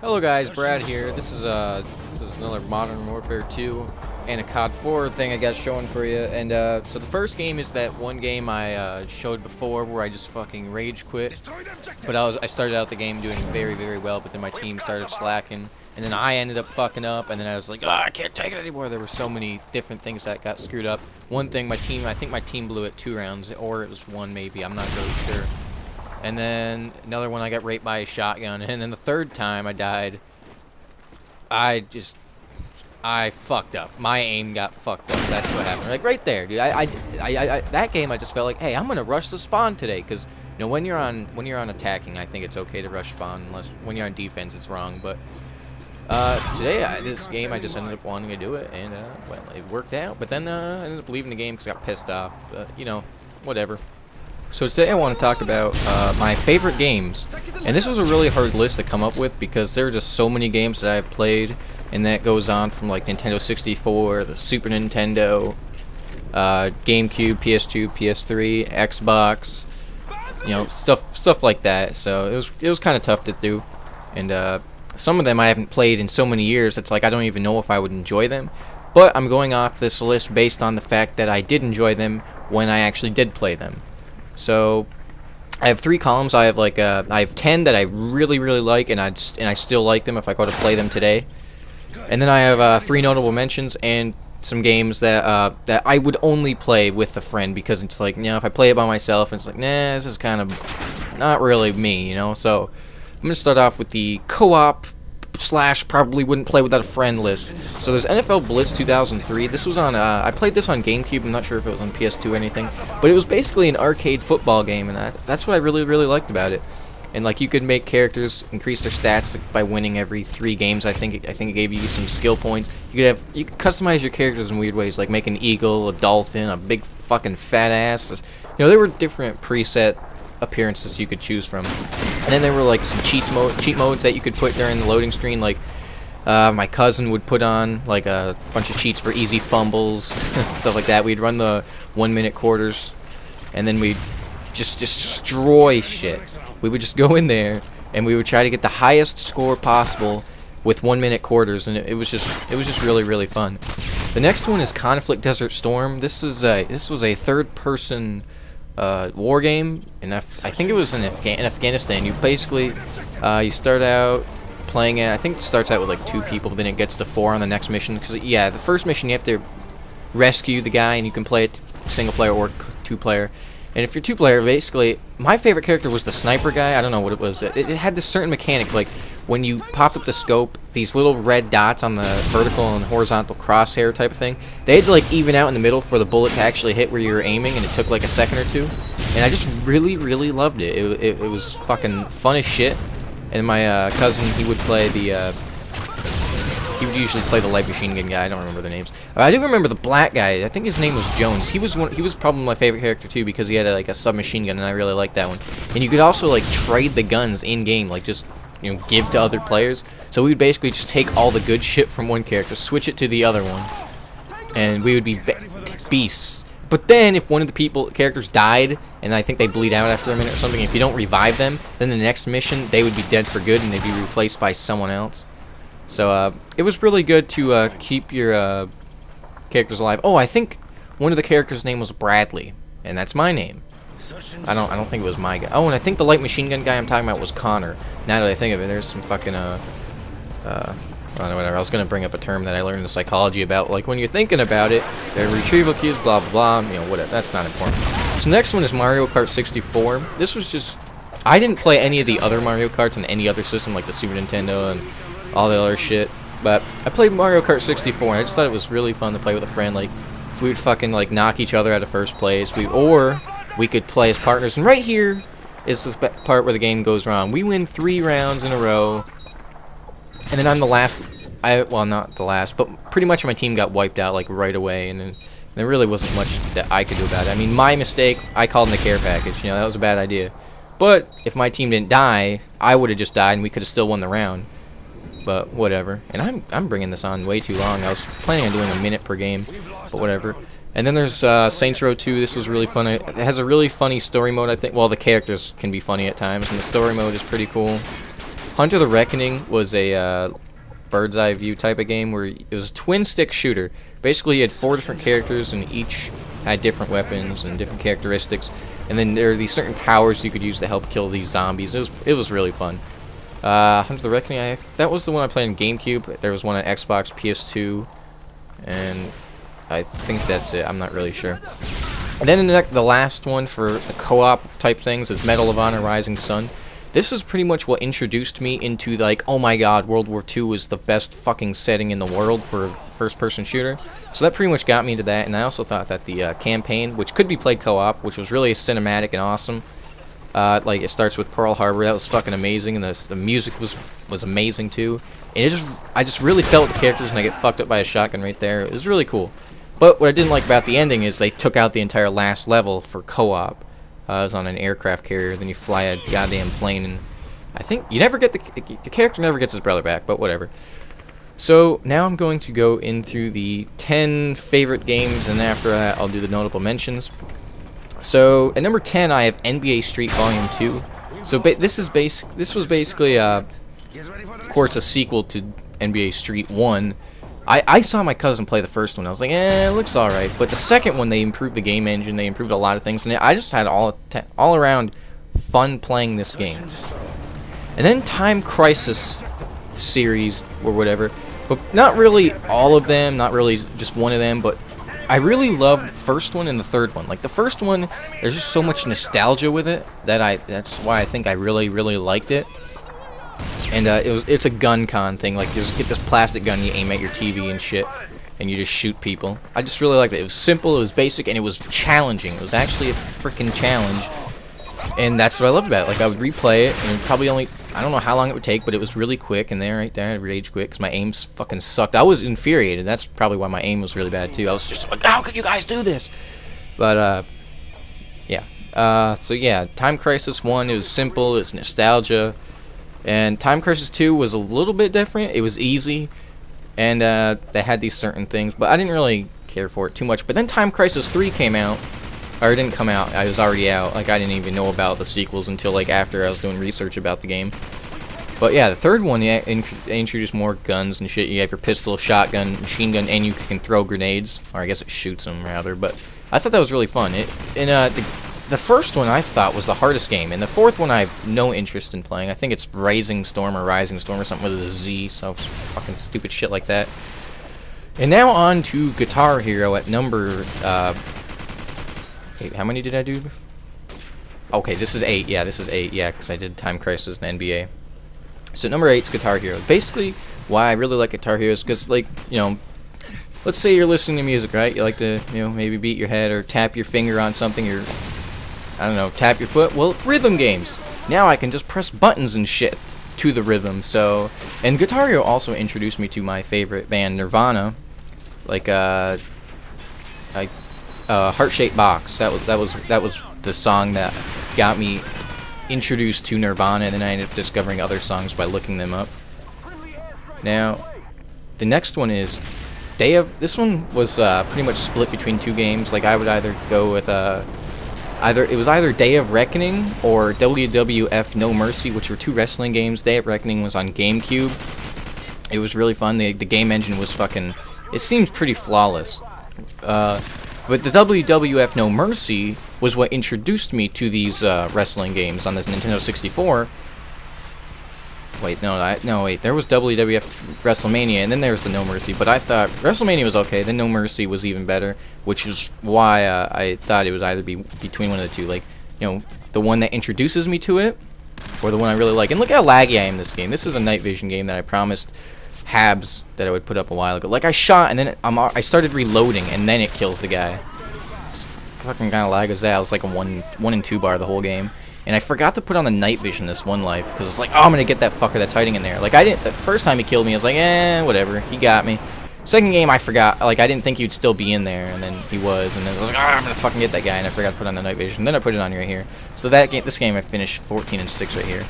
Hello guys, Brad here. This is another Modern Warfare 2 and a COD 4 thing I got showing for you. And so the first game is that one game I showed before where I just fucking rage quit. But I started out the game doing very well, but then my team started slacking, and then I ended up fucking up, and then I was like, I can't take it anymore. There were so many different things that got screwed up. One thing, I think my team blew it 2 rounds, or it was 1 maybe. I'm not really sure. And then another one I got raped by a shotgun. And then the third time I died, I fucked up. My aim got fucked up. That's what happened. Like right there, dude. That game I just felt like, hey, I'm gonna rush the spawn today, because you know when you're on attacking, I think it's okay to rush spawn. Unless when you're on defense, it's wrong. But today this game I just ended up wanting to do it, and well, it worked out. But then I ended up leaving the game because I got pissed off. But you know, whatever. So today I want to talk about my favorite games, and this was a really hard list to come up with because there are just so many games that I've played, and that goes on from like Nintendo 64, the Super Nintendo, GameCube, PS2, PS3, Xbox, you know, stuff like that. So it was kind of tough to do, and some of them I haven't played in so many years. It's like I don't even know if I would enjoy them. But I'm going off this list based on the fact that I did enjoy them when I actually did play them. So I have 3 columns. I have 10 that I really like, and I still like them if I go to play them today. And then I have 3 notable mentions and some games that that I would only play with a friend, because it's like, you know, if I play it by myself, it's like, nah, this is kind of not really me, you know. So I'm gonna start off with the co-op / probably wouldn't play without a friend list. So there's NFL Blitz 2003. This was on I played this on GameCube. I'm not sure if it was on PS2 or anything, but it was basically an arcade football game, and that's what I really liked about it. And like, you could make characters increase their stats by winning every 3 games. I think it gave you some skill points. You could customize your characters in weird ways, like make an eagle, a dolphin, a big fucking fat ass. You know, there were different preset appearances you could choose from. And then there were like some cheat modes that you could put during the loading screen. Like my cousin would put on like a bunch of cheats for easy fumbles, stuff like that. We'd run the 1-minute quarters, and then we'd just destroy shit. We would just go in there and we would try to get the highest score possible with 1-minute quarters, and it was just really fun. The next one is Conflict Desert Storm. This was a third-person war game, and I think it was in Afghanistan. You basically you start out playing it. I think it starts out with like 2 people, but then it gets to 4 on the next mission. Because yeah, the first mission you have to rescue the guy, and you can play it single player or 2-player. And if you're 2-player, basically, my favorite character was the sniper guy. I don't know what it was. It had this certain mechanic, like when you pop up the scope, these little red dots on the vertical and horizontal crosshair type of thing, they had to like even out in the middle for the bullet to actually hit where you were aiming, and it took like a second or 2. And I just really loved it. It was fucking fun as shit. And my cousin, he would play the he would usually play the light machine gun guy. I don't remember their names. I do remember the black guy. I think his name was Jones. He was probably my favorite character too, because he had like a submachine gun, and I really liked that one. And you could also like trade the guns in game, like just, you know, give to other players. So we would basically just take all the good shit from one character, switch it to the other one, and we would be beasts. But then if one of the characters died, and I think they bleed out after a minute or something, if you don't revive them, then the next mission they would be dead for good, and they'd be replaced by someone else. So it was really good to keep your characters alive. Oh, I think one of the characters' name was Bradley, and that's my name. I don't think it was my guy. Oh, and I think the light machine gun guy I'm talking about was Connor. Now that I think of it, there's some fucking whatever. I was gonna bring up a term that I learned in psychology about, like when you're thinking about it, the retrieval keys, blah blah blah. You know, whatever. That's not important. So next one is Mario Kart 64. This was just, I didn't play any of the other Mario Karts on any other system, like the Super Nintendo and all the other shit, but I played Mario Kart 64, and I just thought it was really fun to play with a friend. Like, if we would fucking like knock each other out of first place, or we could play as partners. And right here is the part where the game goes wrong. We win 3 rounds in a row, and then I'm the last. Well, not the last, but pretty much my team got wiped out like right away, and then there really wasn't much that I could do about it. I mean, my mistake. I called in the care package. You know, that was a bad idea. But if my team didn't die, I would have just died, and we could have still won the round. But whatever. And I'm bringing this on way too long. I was planning on doing a minute per game, but whatever. And then there's Saints Row 2. This was really fun. It has a really funny story mode, I think. Well, the characters can be funny at times, and the story mode is pretty cool. Hunter the Reckoning was a bird's eye view type of game where it was a twin stick shooter. Basically, you had 4 different characters, and each had different weapons and different characteristics. And then there are these certain powers you could use to help kill these zombies. It was really fun. Hunter the Reckoning, that was the one I played on GameCube. There was one on Xbox, PS2, and I think that's it. I'm not really sure. And then the last one for the co-op type things is Medal of Honor Rising Sun. This is pretty much what introduced me into, like, oh my god, World War II is the best fucking setting in the world for a first-person shooter. So that pretty much got me into that, and I also thought that the campaign, which could be played co-op, which was really cinematic and awesome. Like, it starts with Pearl Harbor, that was fucking amazing, and the music was amazing too. And I just really felt the characters, and I get fucked up by a shotgun right there. It was really cool. But what I didn't like about the ending is they took out the entire last level for co-op. It was on an aircraft carrier, then you fly a goddamn plane, and I think you never get the character never gets his brother back, but whatever. So now I'm going to go in through the 10 favorite games, and after that I'll do the notable mentions. So at number 10 I have NBA Street Volume 2. So this was basically of course a sequel to NBA Street 1. I saw my cousin play the first one. I was like, it looks alright. But the second one, they improved the game engine. They improved a lot of things. And I just had all around fun playing this game. And then Time Crisis series or whatever. But not really all of them. Not really just one of them. But I really loved the first one and the third one. Like the first one, there's just so much nostalgia with it that's why I think I really, really liked it. And it's a gun con thing, like just get this plastic gun, you aim at your TV and shit, and you just shoot people. I just really liked it. It was simple, it was basic, and it was challenging. It was actually a freaking challenge, and that's what I loved about it. Like I would replay it, and probably only, I don't know how long it would take, but it was really quick, and right there, I rage quit, because my aim fucking sucked. I was infuriated. That's probably why my aim was really bad, too. I was just like, how could you guys do this? But, yeah. So yeah, Time Crisis 1, it was simple, it was nostalgia. And Time Crisis 2 was a little bit different. It was easy, and they had these certain things, but I didn't really care for it too much. But then Time Crisis 3 came out, or it didn't come out, I was already out. Like, I didn't even know about the sequels until, like, after I was doing research about the game. But yeah, the third one, they introduced more guns and shit. You have your pistol, shotgun, machine gun, and you can throw grenades. Or I guess it shoots them, rather. But I thought that was really fun. The first one I thought was the hardest game, and the fourth one I have no interest in playing. I think it's Rising Storm or something with a Z, so fucking stupid shit like that. And now on to Guitar Hero at number, wait, how many did I do? Okay, this is 8, yeah, because I did Time Crisis and NBA. So number 8 is Guitar Hero. Basically, why I really like Guitar Hero is because, like, you know, let's say you're listening to music, right? You like to, you know, maybe beat your head or tap your finger on something, or I don't know, tap your foot. Well, rhythm games. Now I can just press buttons and shit to the rhythm. So, and Guitar Hero also introduced me to my favorite band, Nirvana. Like Heart-Shaped Box. That was the song that got me introduced to Nirvana, and then I ended up discovering other songs by looking them up. Now, the next one is this one was pretty much split between 2 games. Like I would either go with either Day of Reckoning or WWF No Mercy, which were 2 wrestling games. Day of Reckoning was on GameCube. It was really fun. The game engine was fucking, it seems pretty flawless. But the WWF No Mercy was what introduced me to these wrestling games on this Nintendo 64. Wait, no, wait. There was WWF WrestleMania, and then there was the No Mercy. But I thought WrestleMania was okay. Then No Mercy was even better, which is why I thought it would either be between one of the 2. Like, you know, the one that introduces me to it, or the one I really like. And look how laggy I am in this game. This is a night vision game that I promised Habs that I would put up a while ago. Like, I shot, and then I started reloading, and then it kills the guy. It's fucking kind of lag as that. It was like a 1 and 2 bar the whole game. And I forgot to put on the night vision this one life, because it's like, oh, I'm gonna get that fucker that's hiding in there. Like, I didn't, the first time he killed me, I was like, whatever, he got me. Second game, I forgot, like, I didn't think he'd still be in there, and then he was, and then I was like, I'm gonna fucking get that guy, and I forgot to put on the night vision. Then I put it on right here. So this game, I finished 14-6 right here.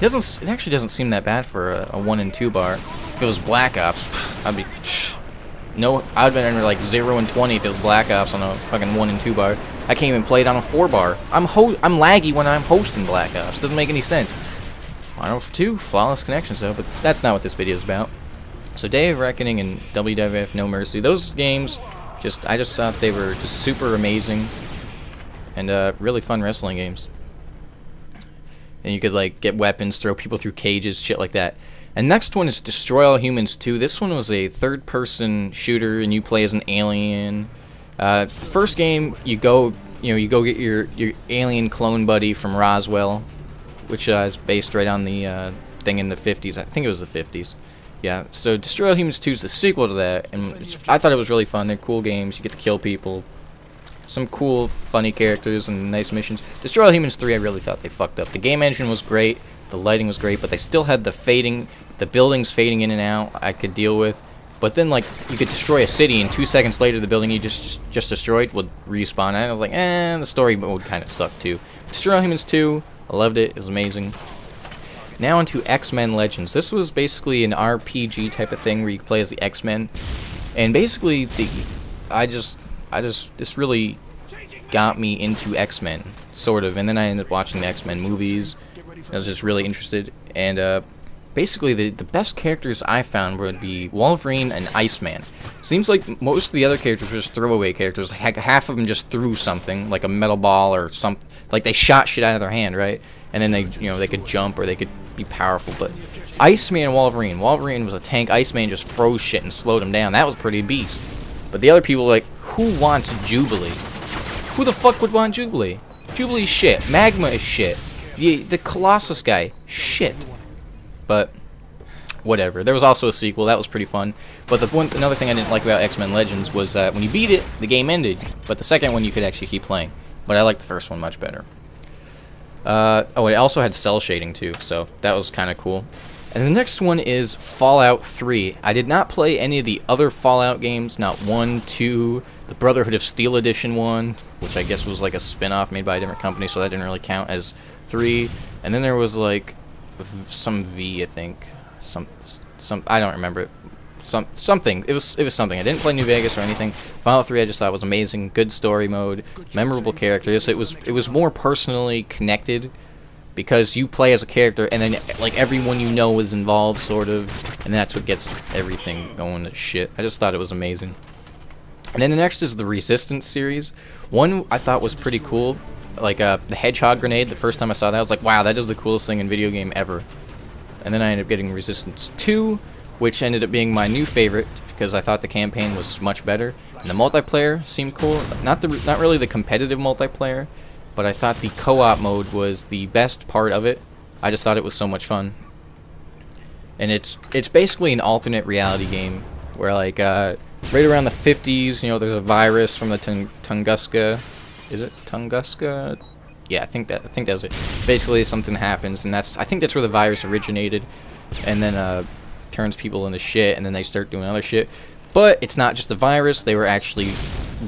It actually doesn't seem that bad for a 1 and 2 bar. If it was Black Ops, I'd have been under like 0 and 20 if it was Black Ops on a fucking 1 and 2 bar. I can't even play it on a 4 bar. I'm laggy when I'm hosting Black Ops. Doesn't make any sense. Final 2, flawless connections though, but that's not what this video is about. So Day of Reckoning and WWF No Mercy, those games, I just thought they were just super amazing and really fun wrestling games. And you could like get weapons, throw people through cages, shit like that. And next one is Destroy All Humans 2. This one was a third-person shooter, and you play as an alien. First game, you go get your alien clone buddy from Roswell, which is based right on the thing in the 50s. I think it was the 50s. Yeah. So Destroy All Humans 2 is the sequel to that, and I thought it was really fun. They're cool games. You get to kill people. Some cool, funny characters and nice missions. Destroy All Humans 3, I really thought they fucked up. The game engine was great. The lighting was great, but they still had the buildings fading in and out I could deal with. But then, like, you could destroy a city, and 2 seconds later, the building you just destroyed would respawn. And I was like, the story mode kind of sucked, too. Destroy All Humans 2, I loved it. It was amazing. Now onto X-Men Legends. This was basically an RPG type of thing where you could play as the X-Men. And basically, this really got me into X-Men, sort of. And then I ended up watching the X-Men movies. I was just really interested, and basically the best characters I found would be Wolverine and Iceman. Seems like most of the other characters were just throwaway characters. Half of them just threw something, like a metal ball or something, like they shot shit out of their hand, right? And then they could jump or they could be powerful. But Iceman and Wolverine was a tank. Iceman just froze shit and slowed him down. That was pretty beast. But the other people were like, who wants Jubilee? Who the fuck would want Jubilee? Jubilee's shit. Magma is shit. The Colossus guy, shit. But whatever. There was also a sequel that was pretty fun. But another thing I didn't like about X-Men Legends was that when you beat it, the game ended. But the second one you could actually keep playing. But I liked the first one much better. Oh, it also had cell shading too, so that was kind of cool. And the next one is Fallout 3. I did not play any of the other Fallout games, not 1, 2, the Brotherhood of Steel Edition one, which I guess was like a spin-off made by a different company, so that didn't really count as 3. And then there was like some V, I think. Some I don't remember it. Something. It was something. I didn't play New Vegas or anything. Fallout 3 I just thought was amazing. Good story mode, memorable characters. It was more personally connected because you play as a character and then like everyone you know is involved sort of, and that's what gets everything going to shit. I just thought it was amazing. And then the next is the Resistance series. One I thought was pretty cool. Like the Hedgehog grenade, the first time I saw that I was like, wow, that is the coolest thing in video game ever. And then I ended up getting Resistance 2, which ended up being my new favorite because I thought the campaign was much better and the multiplayer seemed cool. Not really the competitive multiplayer, but I thought the co-op mode was the best part of it. I just thought it was so much fun. And it's basically an alternate reality game where like right around the 50s, there's a virus from the Tunguska. Is it Tunguska? Yeah, I think that's it. Basically something happens, and I think that's where the virus originated, and then turns people into shit, and then they start doing other shit. But it's not just a virus. They were actually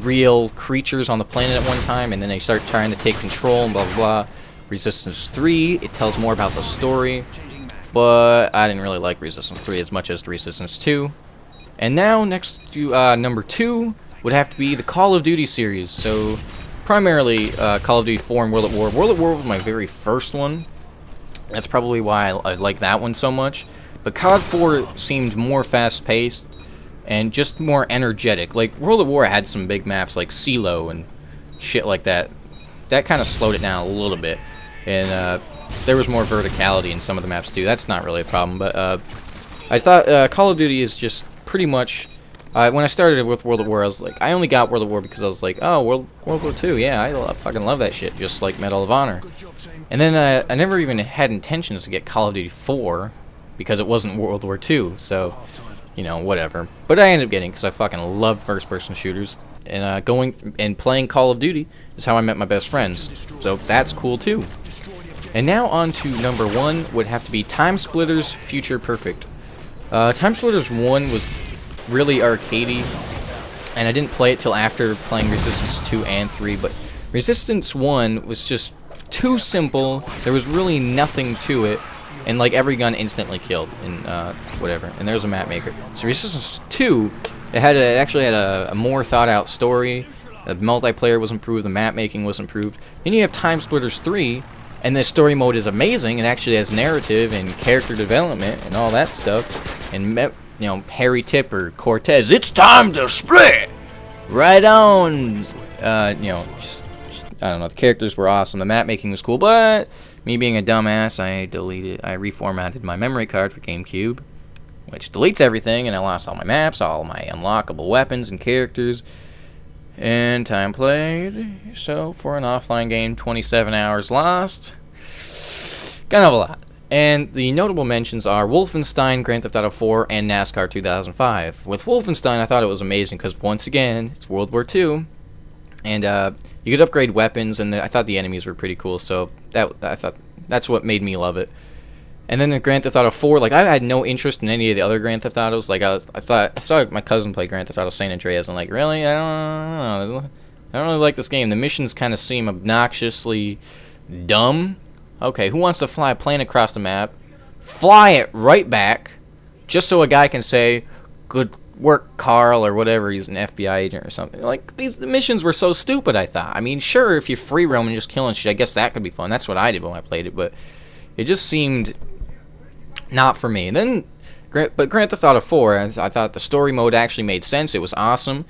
real creatures on the planet at one time, and then they start trying to take control and blah blah blah. Resistance 3, it tells more about the story, but I didn't really like Resistance 3 as much as Resistance 2. And now next to number 2 would have to be the Call of Duty series. So primarily Call of Duty 4 and World at War. World at War was my very first one. That's probably why I like that one so much. But COD 4 seemed more fast-paced and just more energetic. Like, World at War had some big maps like CeeLo and shit like that. That kind of slowed it down a little bit. And there was more verticality in some of the maps too. That's not really a problem. But I thought Call of Duty is just pretty much... when I started with World at War, I was like, I only got World at War because I was like, oh, World War II, yeah, I fucking love that shit, just like Medal of Honor. And then I never even had intentions to get Call of Duty 4 because it wasn't World War II, so, whatever. But I ended up getting it because I fucking love first-person shooters, and going and playing Call of Duty is how I met my best friends, so that's cool too. And now on to number 1 would have to be Time Splitters Future Perfect. Time Splitters 1 was really arcadey, and I didn't play it till after playing Resistance 2 and 3, but Resistance 1 was just too simple. There was really nothing to it, and like every gun instantly killed, and whatever. And there's a map maker. So Resistance 2, it actually had a more thought out story. The multiplayer was improved, the map making was improved. Then you have Time Splitters 3, And the story mode is amazing. It actually has narrative and character development and all that stuff. And Harry Tipper, Cortez, it's time to split. Right on. Just I don't know. The characters were awesome. The map making was cool, but me being a dumbass, I reformatted my memory card for GameCube, which deletes everything, and I lost all my maps, all my unlockable weapons and characters. And time played. So for an offline game, 27 hours lost. Kind of a lot. And the notable mentions are Wolfenstein, Grand Theft Auto 4, and NASCAR 2005. With Wolfenstein, I thought it was amazing because, once again, it's World War II. And you could upgrade weapons, and I thought the enemies were pretty cool. So I thought that's what made me love it. And then the Grand Theft Auto 4, like, I had no interest in any of the other Grand Theft Autos. Like, I saw my cousin play Grand Theft Auto San Andreas, and like, really? I don't really like this game. The missions kind of seem obnoxiously dumb. Okay, who wants to fly a plane across the map, fly it right back, just so a guy can say, good work, Carl, or whatever, he's an FBI agent or something. Like, the missions were so stupid, I thought. I mean, sure, if you're free roaming just killing shit, I guess that could be fun. That's what I did when I played it, but it just seemed not for me. And then, but Grand Theft Auto 4, I thought the story mode actually made sense. It was awesome.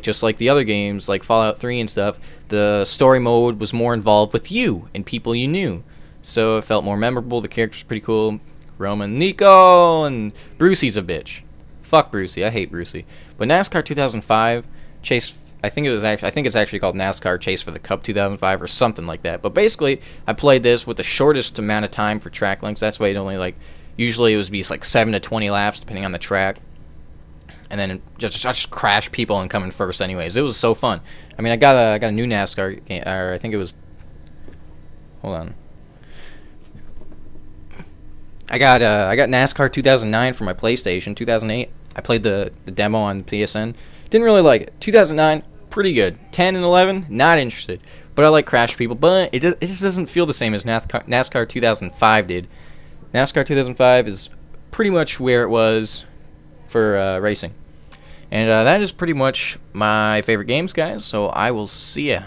Just like the other games, like Fallout 3 and stuff, the story mode was more involved with you and people you knew. So it felt more memorable. The characters were pretty cool. Roman, Nico, and Brucey's a bitch. Fuck Brucey. I hate Brucey. But NASCAR 2005 Chase, I think it's actually called NASCAR Chase for the Cup 2005 or something like that. But basically, I played this with the shortest amount of time for track lengths. That's why it only usually it would be like 7 to 20 laps depending on the track. And then just crash people and come in first anyways. It was so fun. I mean, I got a new NASCAR game, or I think it was, hold on. I got NASCAR 2009 for my PlayStation. 2008, I played the demo on PSN. Didn't really like it. 2009, pretty good. 10 and 11, not interested. But I like crash people. But it just doesn't feel the same as NASCAR 2005 did. NASCAR 2005 is pretty much where it was for racing. And that is pretty much my favorite games, guys. So I will see ya.